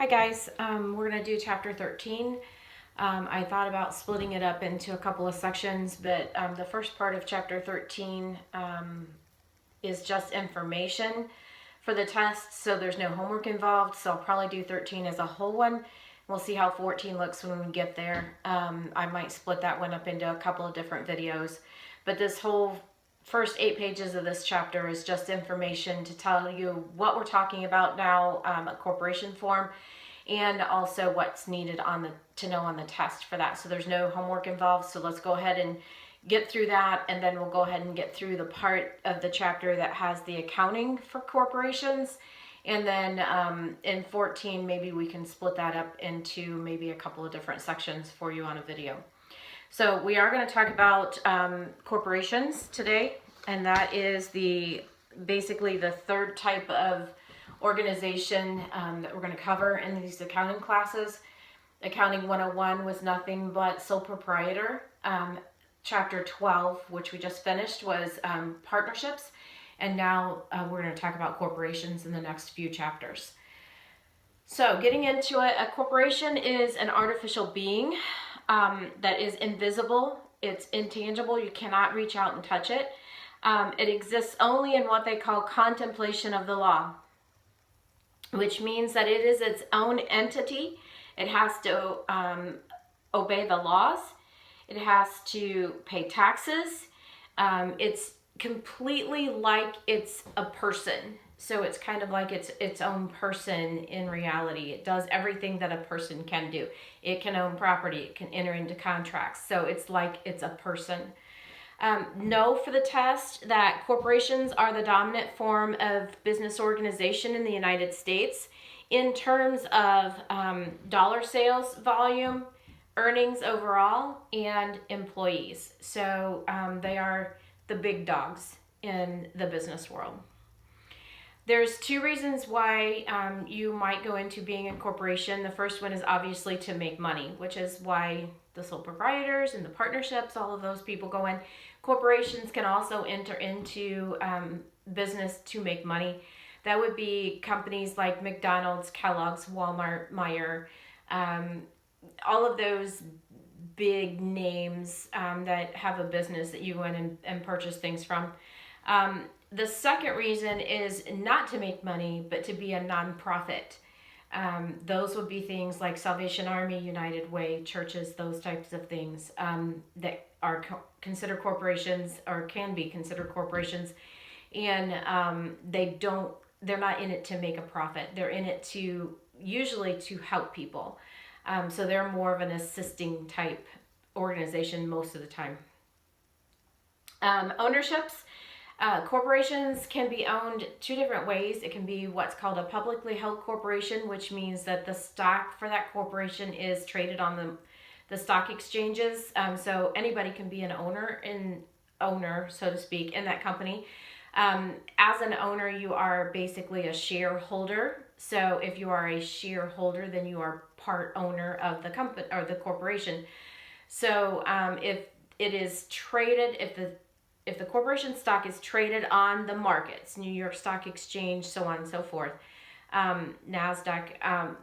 Hi guys, we're going to do chapter 13. I thought about splitting it up into a couple of sections, but the first part of chapter 13 is just information for the test, so there's no homework involved, so I'll probably do 13 as a whole one. We'll see how 14 looks when we get there. I might split that one up into a couple of different videos, but this whole first 8 pages of this chapter is just information to tell you what we're talking about now, a corporation form, and also what's needed to know on the test for that. So there's no homework involved, so let's go ahead and get through that, and then we'll go ahead and get through the part of the chapter that has the accounting for corporations. And then in 14, maybe we can split that up into maybe a couple of different sections for you on a video. So we are going to talk about corporations today, and that is basically the third type of organization that we're going to cover in these accounting classes. Accounting 101 was nothing but sole proprietor. Chapter 12, which we just finished, was partnerships, and now we're going to talk about corporations in the next few chapters. So getting into it, a corporation is an artificial being that is invisible. It's intangible. You cannot reach out and touch it. It exists only in what they call contemplation of the law, which means that it is its own entity. It has to obey the laws. It has to pay taxes. It's completely like it's a person. So it's kind of like it's its own person in reality. It does everything that a person can do. It can own property. It can enter into contracts. So it's like it's a person. Know for the test that corporations are the dominant form of business organization in the United States in terms of dollar sales volume, earnings overall, and employees. So they are the big dogs in the business world. There's 2 reasons why you might go into being a corporation. The first one is obviously to make money, which is why the sole proprietors and the partnerships, all of those people go in. Corporations can also enter into business to make money. That would be companies like McDonald's, Kellogg's, Walmart, Meijer, all of those big names that have a business that you go in and purchase things from. The second reason is not to make money, but to be a nonprofit. Those would be things like Salvation Army, United Way, churches, those types of things that are considered corporations or can be considered corporations. And they're not in it to make a profit. They're in it usually to help people. So they're more of an assisting type organization most of the time. Ownerships. Corporations can be owned 2 different ways. It can be what's called a publicly held corporation, which means that the stock for that corporation is traded on the stock exchanges. So anybody can be an owner, so to speak, in that company. As an owner, you are basically a shareholder. So if you are a shareholder, then you are part owner of the company or the corporation. So if it is traded, if the corporation stock is traded on the markets, New York Stock Exchange, so on and so forth, NASDAQ,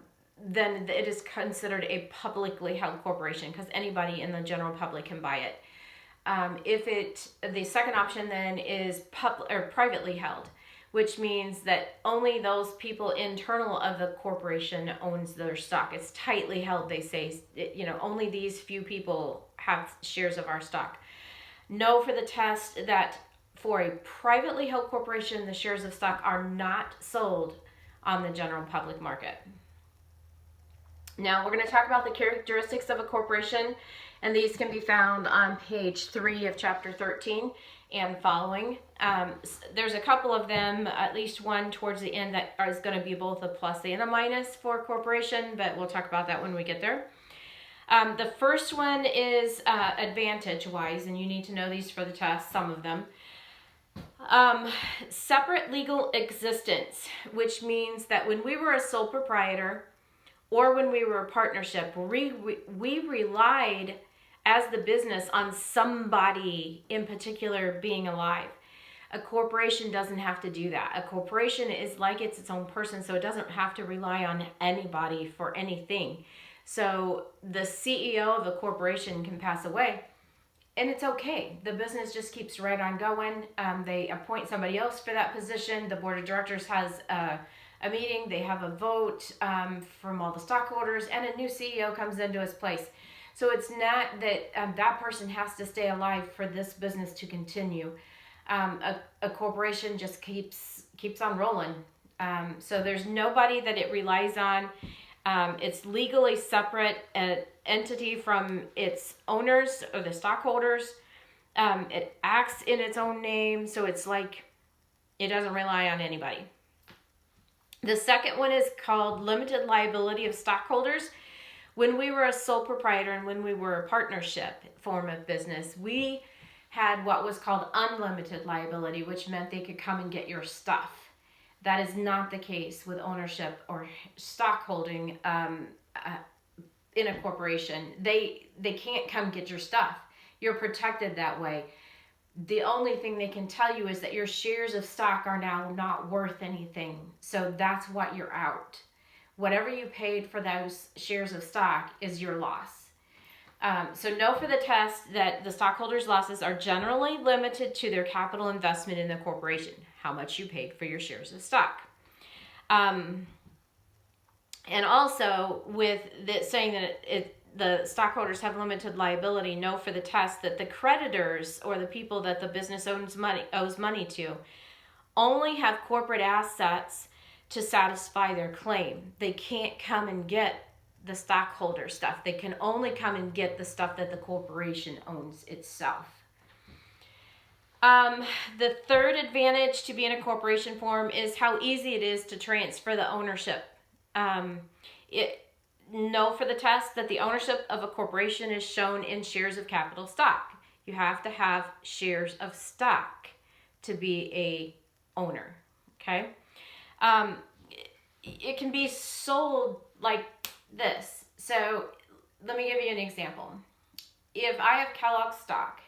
then it is considered a publicly held corporation because anybody in the general public can buy it. The second option then is privately held, which means that only those people internal of the corporation owns their stock. It's tightly held, they say. Only these few people have shares of our stock. Know for the test that for a privately held corporation, the shares of stock are not sold on the general public market. Now we're going to talk about the characteristics of a corporation, and these can be found on page 3 of chapter 13 and following. There's a couple of them, at least one towards the end that is going to be both a plus and a minus for corporation, but we'll talk about that when we get there. The first one is advantage-wise, and you need to know these for the test, some of them. Separate legal existence, which means that when we were a sole proprietor or when we were a partnership, we relied as the business on somebody in particular being alive. A corporation doesn't have to do that. A corporation is like it's its own person, so it doesn't have to rely on anybody for anything. So the CEO of a corporation can pass away, and it's okay. The business just keeps right on going. They appoint somebody else for that position. The board of directors has a meeting. They have a vote from all the stockholders, and a new CEO comes into his place. So it's not that that person has to stay alive for this business to continue. A corporation just keeps on rolling. So there's nobody that it relies on. It's legally separate entity from its owners or the stockholders. It acts in its own name, so it's like it doesn't rely on anybody. The second one is called limited liability of stockholders. When we were a sole proprietor and when we were a partnership form of business, we had what was called unlimited liability, which meant they could come and get your stuff. That is not the case with ownership or stockholding in a corporation. They can't come get your stuff. You're protected that way. The only thing they can tell you is that your shares of stock are now not worth anything. So that's what you're out. Whatever you paid for those shares of stock is your loss. So know for the test that the stockholders' losses are generally limited to their capital investment in the corporation, how much you paid for your shares of stock. And also with saying that the stockholders have limited liability, know for the test that the creditors or the people that the business owes money to only have corporate assets to satisfy their claim. They can't come and get the stockholder stuff. They can only come and get the stuff that the corporation owns itself. The third advantage to be in a corporation form is how easy it is to transfer the ownership. Know for the test that the ownership of a corporation is shown in shares of capital stock. You have to have shares of stock to be a owner, okay? It can be sold like this. So let me give you an example. If I have Kellogg stock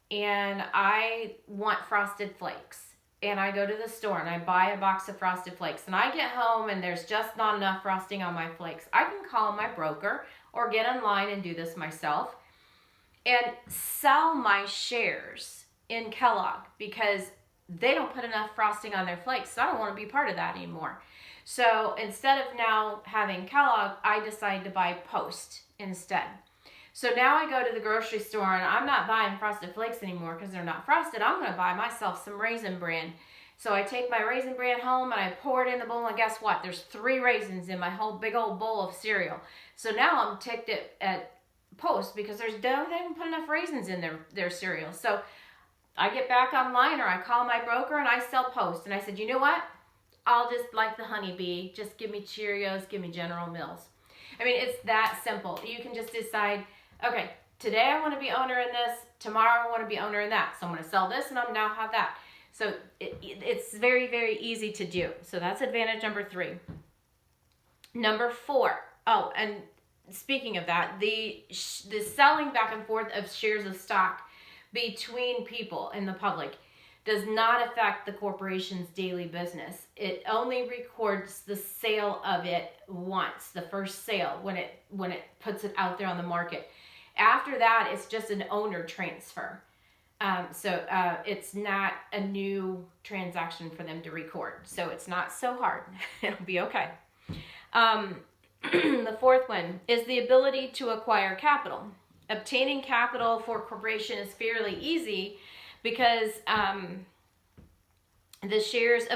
and I want Frosted Flakes, and I go to the store and I buy a box of Frosted Flakes, and I get home and there's just not enough frosting on my flakes, I can call my broker or get online and do this myself and sell my shares in Kellogg because they don't put enough frosting on their flakes, so I don't want to be part of that anymore. So instead of now having Kellogg, I decide to buy Post instead. So now I go to the grocery store and I'm not buying Frosted Flakes anymore because they're not frosted. I'm going to buy myself some Raisin Bran. So I take my Raisin Bran home and I pour it in the bowl, and guess what? There's 3 raisins in my whole big old bowl of cereal. So now I'm ticked at Post because they haven't put enough raisins in their cereal. So I get back online or I call my broker and I sell Post. And I said, you know what? I'll just like the honeybee. Just give me Cheerios, give me General Mills. I mean, it's that simple. You can just decide, okay, today I want to be owner in this. Tomorrow I want to be owner in that. So I'm going to sell this and I'm now have that. So it's very, very easy to do. So that's advantage number 3. Number 4. Oh, and speaking of that, the selling back and forth of shares of stock between people in the public does not affect the corporation's daily business. It only records the sale of it once, the first sale, when it puts it out there on the market. After that, it's just an owner transfer. So it's not a new transaction for them to record. So it's not so hard. It'll be okay. The fourth one is the ability to acquire capital. Obtaining capital for a corporation is fairly easy because the shares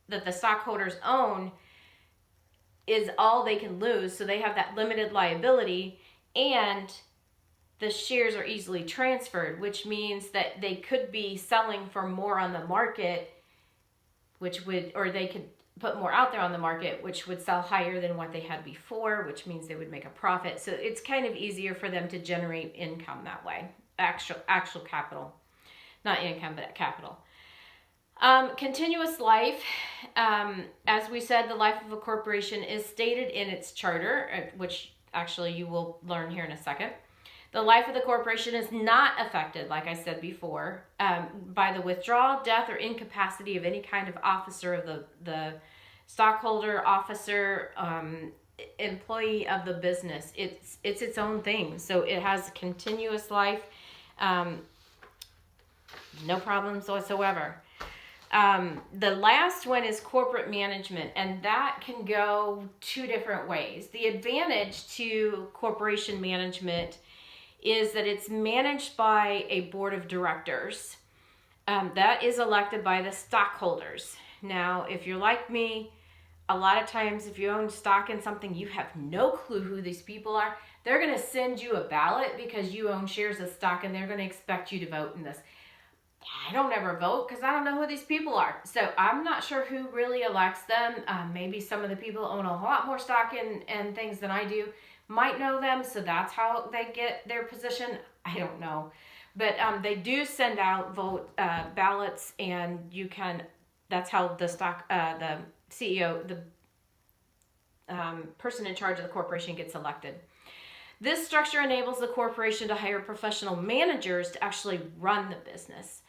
that the stockholders own is all they can lose. So they have that limited liability, and the shares are easily transferred, which means that they could be selling for more on the market, or they could put more out there on the market, which would sell higher than what they had before, which means they would make a profit. So it's kind of easier for them to generate income that way. Actual capital, not income, but capital. Continuous life. As we said, the life of a corporation is stated in its charter, which actually you will learn here in a second. The life of the corporation is not affected, like I said before, by the withdrawal, death, or incapacity of any kind of officer of the stockholder, officer, employee of the business. It's its own thing. So it has continuous life, no problems whatsoever. The last one is corporate management, and that can go two different ways. The advantage to corporation management is that it's managed by a board of directors that is elected by the stockholders. Now, if you're like me, a lot of times if you own stock in something, you have no clue who these people are. They're going to send you a ballot because you own shares of stock, and they're going to expect you to vote in this. I don't ever vote because I don't know who these people are. So I'm not sure who really elects them. Maybe some of the people own a lot more stock and things than I do might know them, so that's how they get their position. I don't know. But they do send out ballots, and you can, that's how the CEO, the person in charge of the corporation gets elected. This structure enables the corporation to hire professional managers to actually run the business.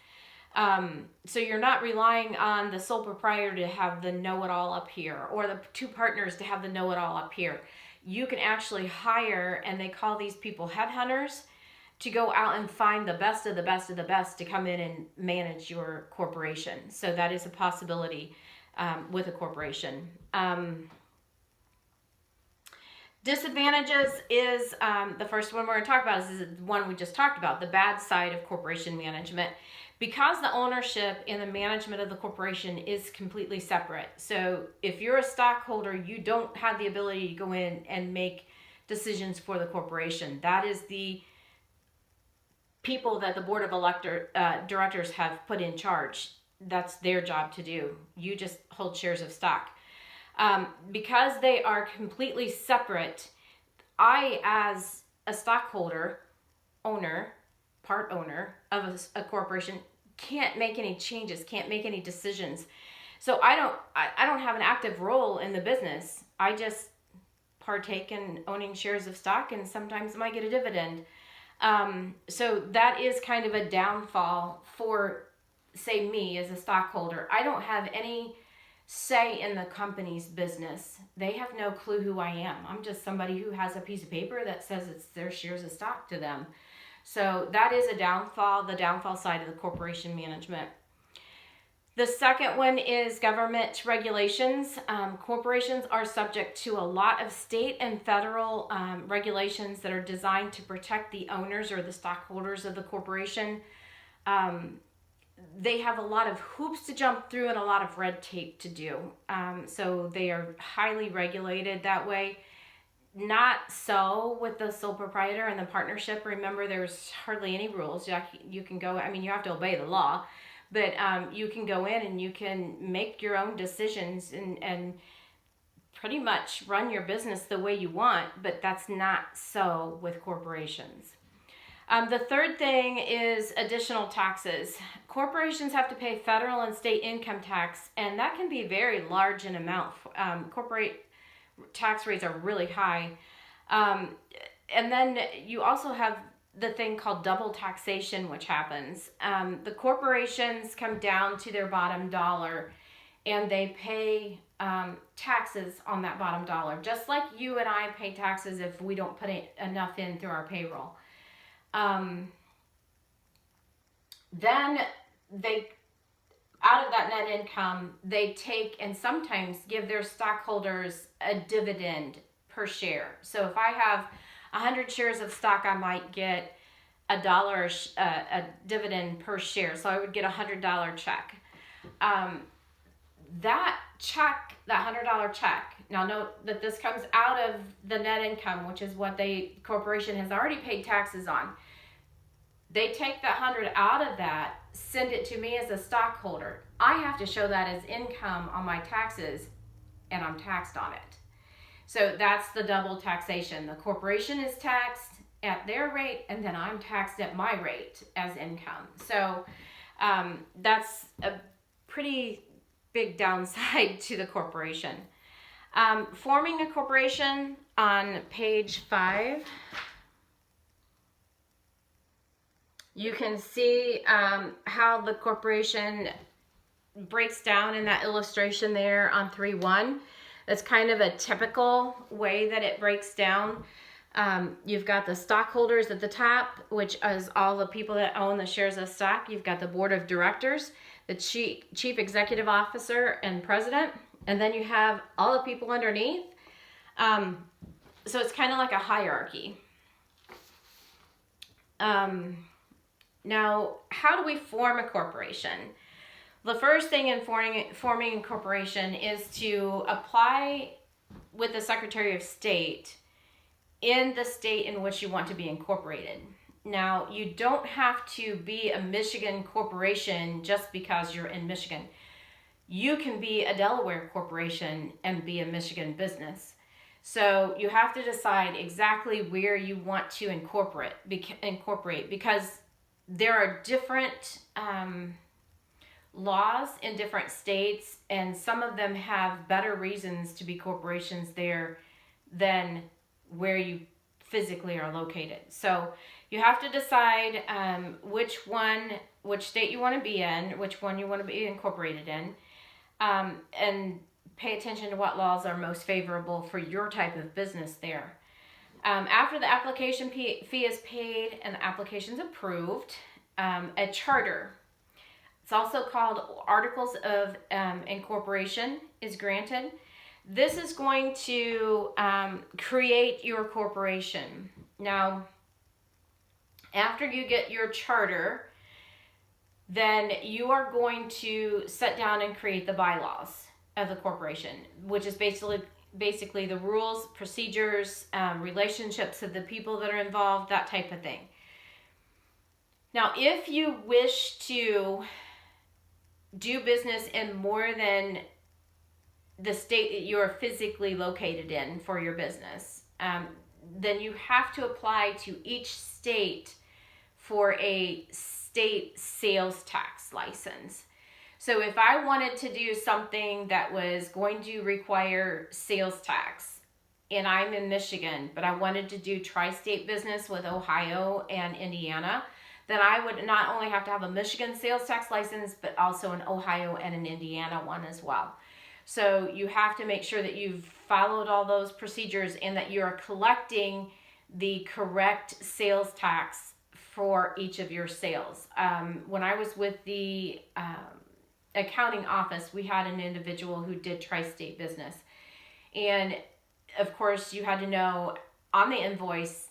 So you're not relying on the sole proprietor to have the know-it-all up here, or the two partners to have the know-it-all up here. You can actually hire, and they call these people headhunters, to go out and find the best of the best of the best to come in and manage your corporation. So that is a possibility with a corporation. Disadvantages is the first one we're going to talk about is the one we just talked about, the bad side of corporation management. Because the ownership and the management of the corporation is completely separate. So if you're a stockholder, you don't have the ability to go in and make decisions for the corporation. That is the people that the board of directors have put in charge. That's their job to do. You just hold shares of stock. Because they are completely separate, I, as a stockholder, part owner of a corporation, can't make any changes, can't make any decisions. So I don't have an active role in the business. I just partake in owning shares of stock, and sometimes I might get a dividend. So that is kind of a downfall for, say, me as a stockholder. I don't have any say in the company's business. They have no clue who I am. I'm just somebody who has a piece of paper that says it's their shares of stock to them. So that is a downfall, the downfall side of the corporation management. The second one is government regulations. Corporations are subject to a lot of state and federal regulations that are designed to protect the owners or the stockholders of the corporation. They have a lot of hoops to jump through and a lot of red tape to do. So they are highly regulated that way. Not so with the sole proprietor and the partnership. Remember, there's hardly any rules. You can go, I mean, you have to obey the law, but you can go in and you can make your own decisions and pretty much run your business the way you want, but that's not so with corporations. The third thing is additional taxes. Corporations have to pay federal and state income tax, and that can be very large in amount. Corporate tax rates are really high. And then you also have the thing called double taxation, which happens. The corporations come down to their bottom dollar, and they pay taxes on that bottom dollar, just like you and I pay taxes if we don't put enough in through our payroll. Then they, out of that net income, they take and sometimes give their stockholders a dividend per share. So if I have 100 shares of stock, I might get $1 a dividend per share. So I would get $100 check. That check, that $100 check. Now note that this comes out of the net income, which is what the corporation has already paid taxes on. They take that 100 out of that, send it to me as a stockholder. I have to show that as income on my taxes, and I'm taxed on it. So that's the double taxation. The corporation is taxed at their rate, and then I'm taxed at my rate as income. So that's a pretty big downside to the corporation. Forming a corporation on page 5. You can see how the corporation breaks down in that illustration there on 3.1. That's kind of a typical way that it breaks down. You've got the stockholders at the top, which is all the people that own the shares of stock. You've got the board of directors, the chief executive officer and president, and then you have all the people underneath. So it's kind of like a hierarchy. Now, how do we form a corporation? The first thing in forming a corporation is to apply with the Secretary of State in the state in which you want to be incorporated. Now, you don't have to be a Michigan corporation just because you're in Michigan. You can be a Delaware corporation and be a Michigan business. So you have to decide exactly where you want to incorporate because there are different laws in different states, and some of them have better reasons to be corporations there than where you physically are located. So you have to decide which state you want to be in, which one you want to be incorporated in, and pay attention to what laws are most favorable for your type of business there. After the application fee is paid and the application is approved, a charter, it's also called Articles of Incorporation, is granted. This is going to create your corporation. Now, after you get your charter, then you are going to sit down and create the bylaws of the corporation, which is basically the rules, procedures, relationships of the people that are involved, that type of thing. Now, if you wish to do business in more than the state that you are physically located in for your business, then you have to apply to each state for a state sales tax license. So if I wanted to do something that was going to require sales tax, and I'm in Michigan, but I wanted to do tri-state business with Ohio and Indiana, then I would not only have to have a Michigan sales tax license, but also an Ohio and an Indiana one as well. So you have to make sure that you've followed all those procedures and that you're collecting the correct sales tax for each of your sales. When I was with the accounting office, we had an individual who did tri-state business. And of course, you had to know on the invoice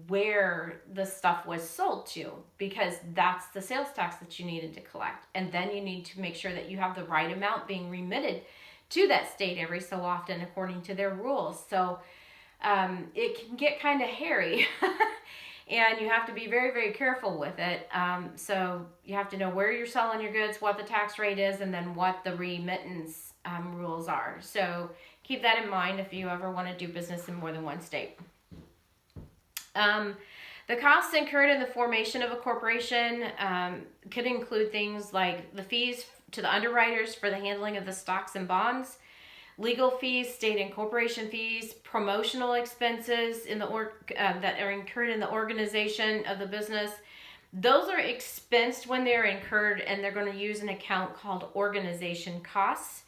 where the stuff was sold to, because that's the sales tax that you needed to collect. And then you need to make sure that you have the right amount being remitted to that state every so often according to their rules. So it can get kind of hairy and you have to be very, very careful with it. So you have to know where you're selling your goods, what the tax rate is, and then what the remittance rules are. So keep that in mind if you ever want to do business in more than one state. The costs incurred in the formation of a corporation could include things like the fees to the underwriters for the handling of the stocks and bonds, legal fees, state and corporation fees, promotional expenses in the that are incurred in the organization of the business. Those are expensed when they're incurred, and they're going to use an account called organization costs.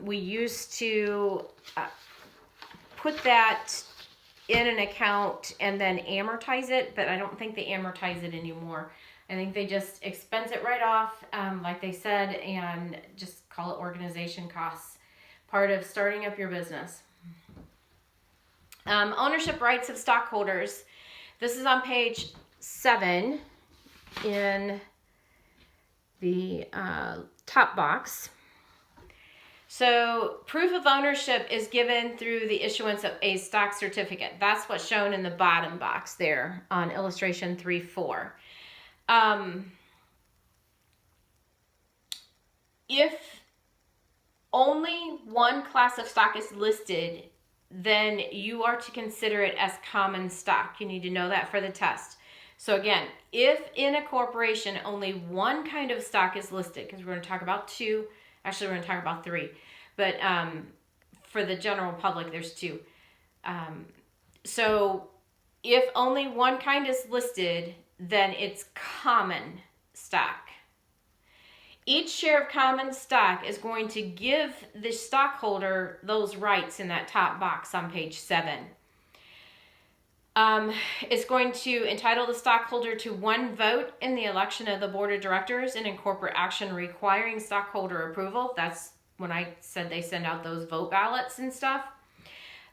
We used to put that in an account and then amortize it, but I don't think they amortize it anymore. I think they just expense it right off, like they said, and just call it organization costs, part of starting up your business. Ownership rights of stockholders. This is on page 7 in the top box. So proof of ownership is given through the issuance of a stock certificate. That's what's shown in the bottom box there on illustration 3.4. If only one class of stock is listed, then you are to consider it as common stock. You need to know that for the test. So again, if in a corporation only one kind of stock is listed, because we're going to talk about 2, actually we're going to talk about 3, but for the general public there's 2. So if only one kind is listed, then it's common stock. Each share of common stock is going to give the stockholder those rights in that top box on page 7. It's going to entitle the stockholder to 1 vote in the election of the board of directors and in corporate action requiring stockholder approval. That's when I said they send out those vote ballots and stuff.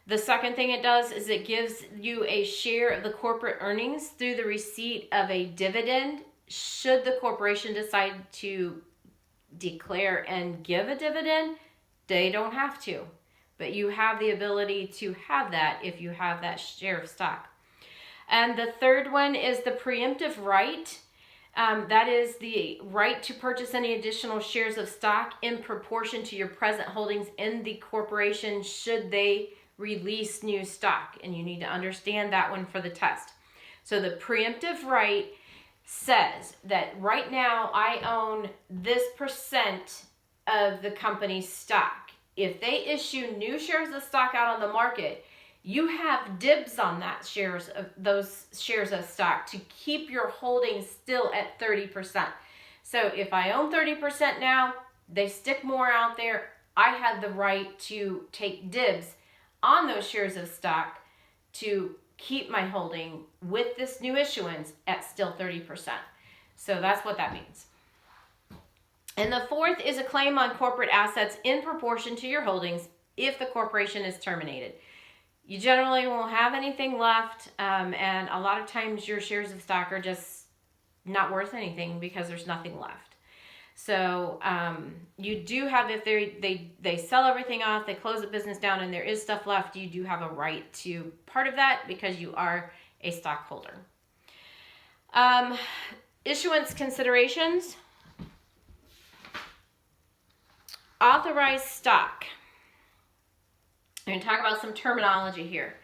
The second thing it does is it gives you a share of the corporate earnings through the receipt of a dividend. Should the corporation decide to declare and give a dividend, they don't have to. But you have the ability to have that if you have that share of stock. And the third one is the preemptive right. That is the right to purchase any additional shares of stock in proportion to your present holdings in the corporation should they release new stock. And you need to understand that one for the test. So the preemptive right says that right now I own this percent of the company's stock. If they issue new shares of stock out on the market, you have dibs on those shares of stock to keep your holdings still at 30%. So if I own 30% now, they stick more out there, I have the right to take dibs on those shares of stock to keep my holding with this new issuance at still 30%. So that's what that means. And the fourth is a claim on corporate assets in proportion to your holdings if the corporation is terminated. You generally won't have anything left, and a lot of times your shares of stock are just not worth anything because there's nothing left. So you do have, if they sell everything off, they close the business down, and there is stuff left, you do have a right to part of that because you are a stockholder. Issuance considerations. Authorized stock. I'm going to talk about some terminology here.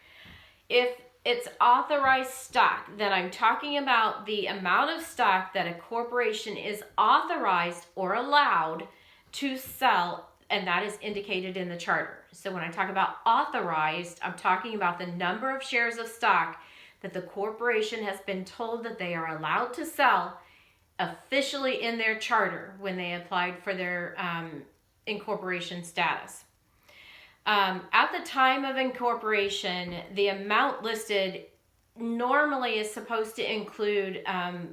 If it's authorized stock, then I'm talking about the amount of stock that a corporation is authorized or allowed to sell, and that is indicated in the charter. So when I talk about authorized, I'm talking about the number of shares of stock that the corporation has been told that they are allowed to sell officially in their charter when they applied for their incorporation status. At the time of incorporation, the amount listed normally is supposed to include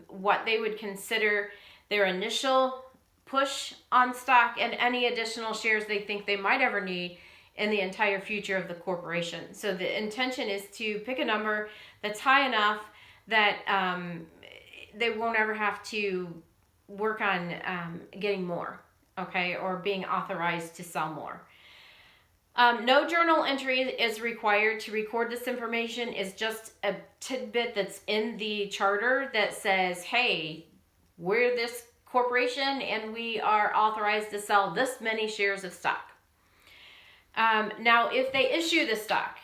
what they would consider their initial push on stock and any additional shares they think they might ever need in the entire future of the corporation. So the intention is to pick a number that's high enough that they won't ever have to work on getting more, okay, or being authorized to sell more. No journal entry is required to record this information. It's just a tidbit that's in the charter that says, hey, we're this corporation and we are authorized to sell this many shares of stock. Now, if they issue the stock,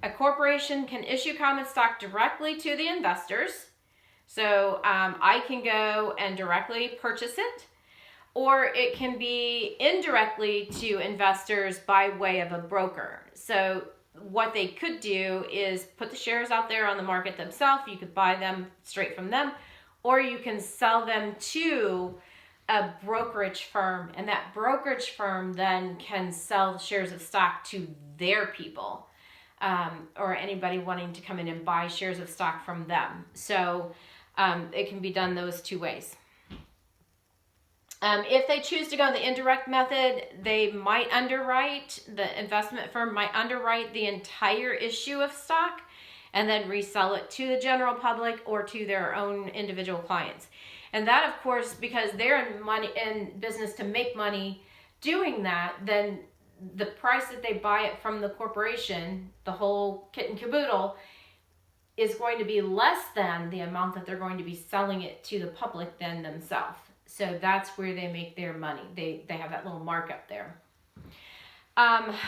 a corporation can issue common stock directly to the investors. So I can go and directly purchase it, or it can be indirectly to investors by way of a broker. So what they could do is put the shares out there on the market themselves. You could buy them straight from them, or you can sell them to a brokerage firm, and that brokerage firm then can sell shares of stock to their people, or anybody wanting to come in and buy shares of stock from them. So it can be done those two ways. If they choose to go the indirect method, they might underwrite, the investment firm might underwrite the entire issue of stock and then resell it to the general public or to their own individual clients. And that, of course, because they're in business to make money doing that, then the price that they buy it from the corporation, the whole kit and caboodle, is going to be less than the amount that they're going to be selling it to the public than themselves. So that's where they make their money. They have that little markup there.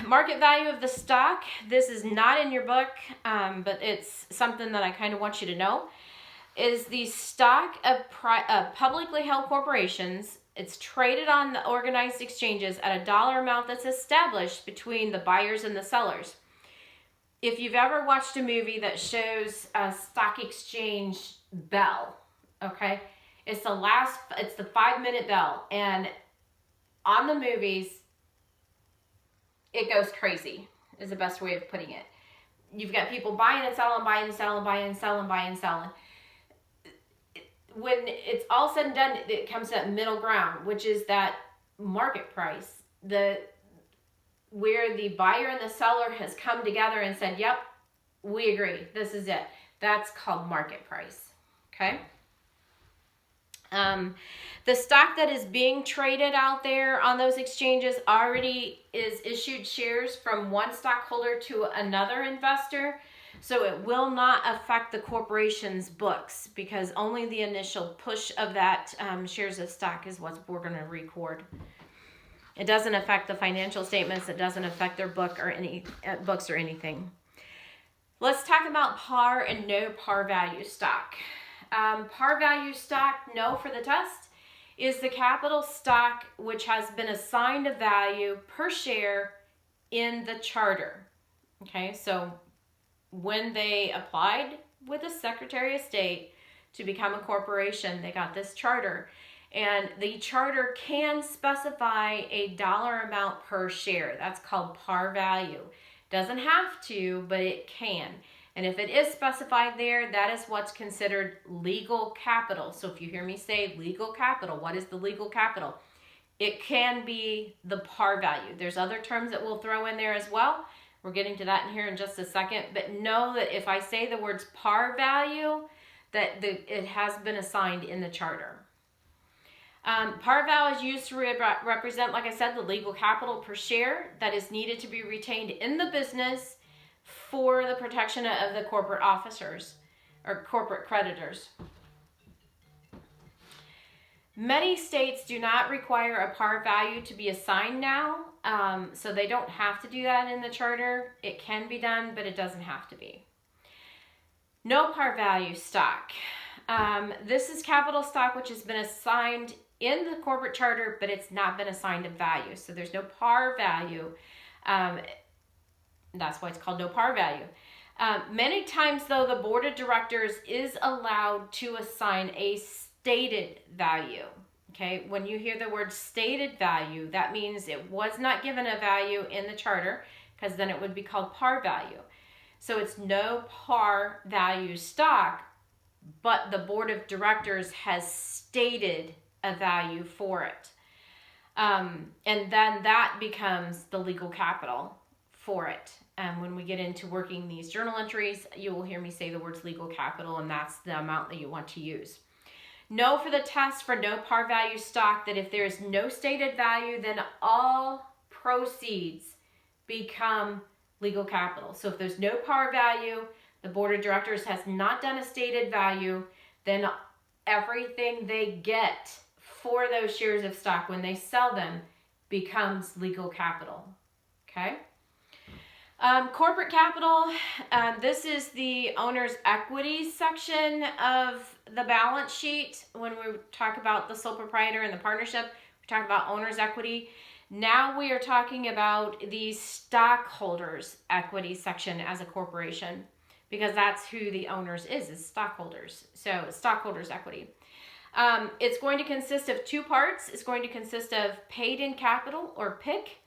Market value of the stock. This is not in your book, but it's something that I kind of want you to know. Is the stock of publicly held corporations. It's traded on the organized exchanges at a dollar amount that's established between the buyers and the sellers. If you've ever watched a movie that shows a stock exchange bell, Okay, it's the 5-minute bell, and on the movies, it goes crazy. Is the best way of putting it. You've got people buying and selling, buying and selling, buying and selling, buying and selling. When it's all said and done, it comes to that middle ground, which is that market price, where the buyer and the seller has come together and said, yep, we agree, this is it. That's called market price. Okay. The stock that is being traded out there on those exchanges already is issued shares from one stockholder to another investor. So it will not affect the corporation's books, because only the initial push of that shares of stock is what we're going to record. It doesn't affect the financial statements. It doesn't affect their book or any books or anything. Let's talk about par and no par value stock. Par value stock, no for the test, is the capital stock which has been assigned a value per share in the charter. Okay, so when they applied with the Secretary of State to become a corporation, they got this charter. And the charter can specify a dollar amount per share. That's called par value. Doesn't have to, but it can. And if it is specified there, that is what's considered legal capital. So if you hear me say legal capital, what is the legal capital? It can be the par value. There's other terms that we'll throw in there as well. We're getting to that in here in just a second. But know that if I say the words par value, that it has been assigned in the charter. Par value is used to represent, like I said, the legal capital per share that is needed to be retained in the business for the protection of the corporate officers or corporate creditors. Many states do not require a par value to be assigned now, so they don't have to do that in the charter. It can be done, but it doesn't have to be. No par value stock. This is capital stock which has been assigned in the corporate charter, but it's not been assigned a value. So there's no par value. That's why it's called no par value. Many times, though, the board of directors is allowed to assign a stated value. Okay, when you hear the word stated value, that means it was not given a value in the charter, because then it would be called par value. So it's no par value stock, but the board of directors has stated a value for it. And then that becomes the legal capital for it. And when we get into working these journal entries, you will hear me say the words legal capital, and that's the amount that you want to use. No for the test for no par value stock, that if there is no stated value, then all proceeds become legal capital. So if there's no par value, the board of directors has not done a stated value, then everything they get for those shares of stock when they sell them becomes legal capital. Okay? Corporate capital, this is the owner's equity section of the balance sheet. When we talk about the sole proprietor and the partnership, we talk about owner's equity. Now we are talking about the stockholders' equity section as a corporation, because that's who the owners is stockholders. So stockholders' equity. It's going to consist of two parts. It's going to consist of paid in capital, or PIC,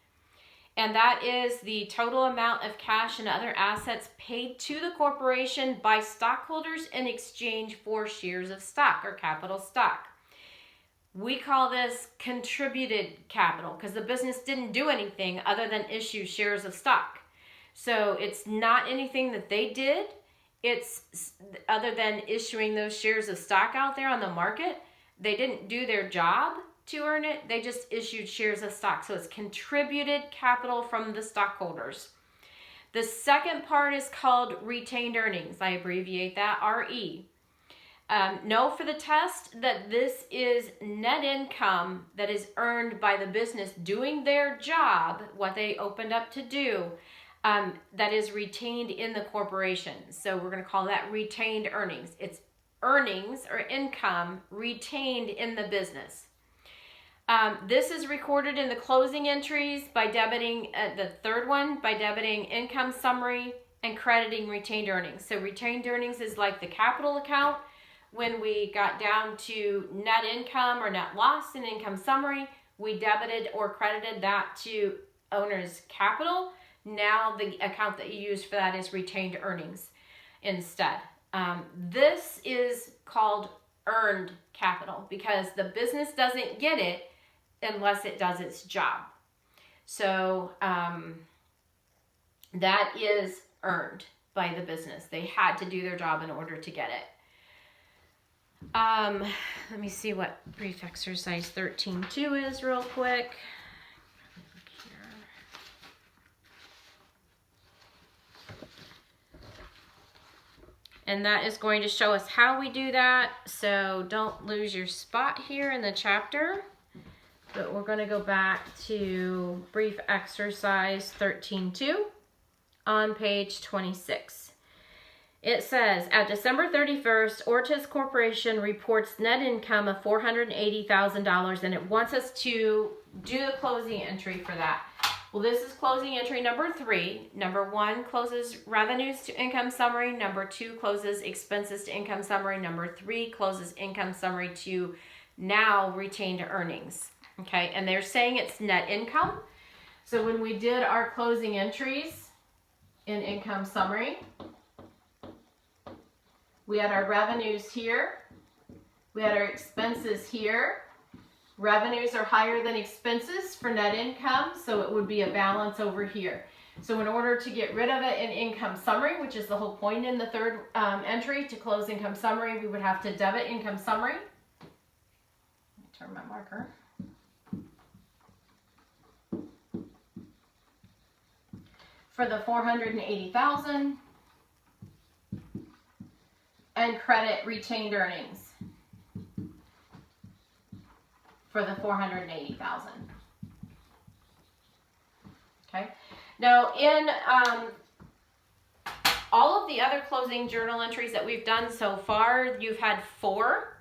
and that is the total amount of cash and other assets paid to the corporation by stockholders in exchange for shares of stock or capital stock. We call this contributed capital, because the business didn't do anything other than issue shares of stock. So it's not anything that they did. It's other than issuing those shares of stock out there on the market. They didn't do their job to earn it. They just issued shares of stock. So it's contributed capital from the stockholders. The second part is called retained earnings. I abbreviate that RE. Know for the test that this is net income that is earned by the business doing their job, what they opened up to do, that is retained in the corporation. So we're going to call that retained earnings. It's earnings or income retained in the business. This is recorded in the closing entries by debiting, the third one, by debiting income summary and crediting retained earnings. So retained earnings is like the capital account, when we got down to net income or net loss and income summary, we debited or credited that to owner's capital. Now the account that you use for that is retained earnings instead. This is called earned capital because the business doesn't get it unless it does its job. So that is earned by the business. They had to do their job in order to get it. Let me see what brief exercise 13.2 is real quick. And that is going to show us how we do that. So don't lose your spot here in the chapter. But we're going to go back to brief exercise 13.2 on page 26. It says, at December 31st, Ortiz Corporation reports net income of $480,000, and it wants us to do the closing entry for that. Well, this is closing entry number 3. Number 1 closes revenues to income summary. Number 2 closes expenses to income summary. Number 3 closes income summary to now retained earnings. Okay, and they're saying it's net income. So when we did our closing entries in income summary, we had our revenues here. We had our expenses here. Revenues are higher than expenses for net income, so it would be a balance over here. So in order to get rid of it in income summary, which is the whole point in the third entry, to close income summary, we would have to debit income summary. Let me turn my marker. For the $480,000 and credit retained earnings for the $480,000. Okay. Now in all of the other closing journal entries that we've done so far, you've had 4.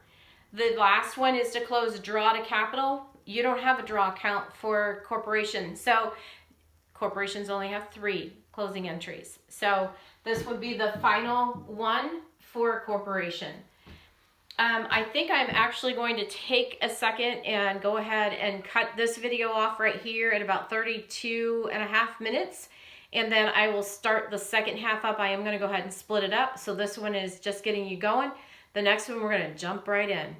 The last one is to close draw to capital. You don't have a draw account for corporations. So corporations only have 3 closing entries. So this would be the final one for a corporation. I think I'm actually going to take a second and go ahead and cut this video off right here at about 32.5 minutes. And then I will start the second half up. I am going to go ahead and split it up. So this one is just getting you going. The next one we're going to jump right in.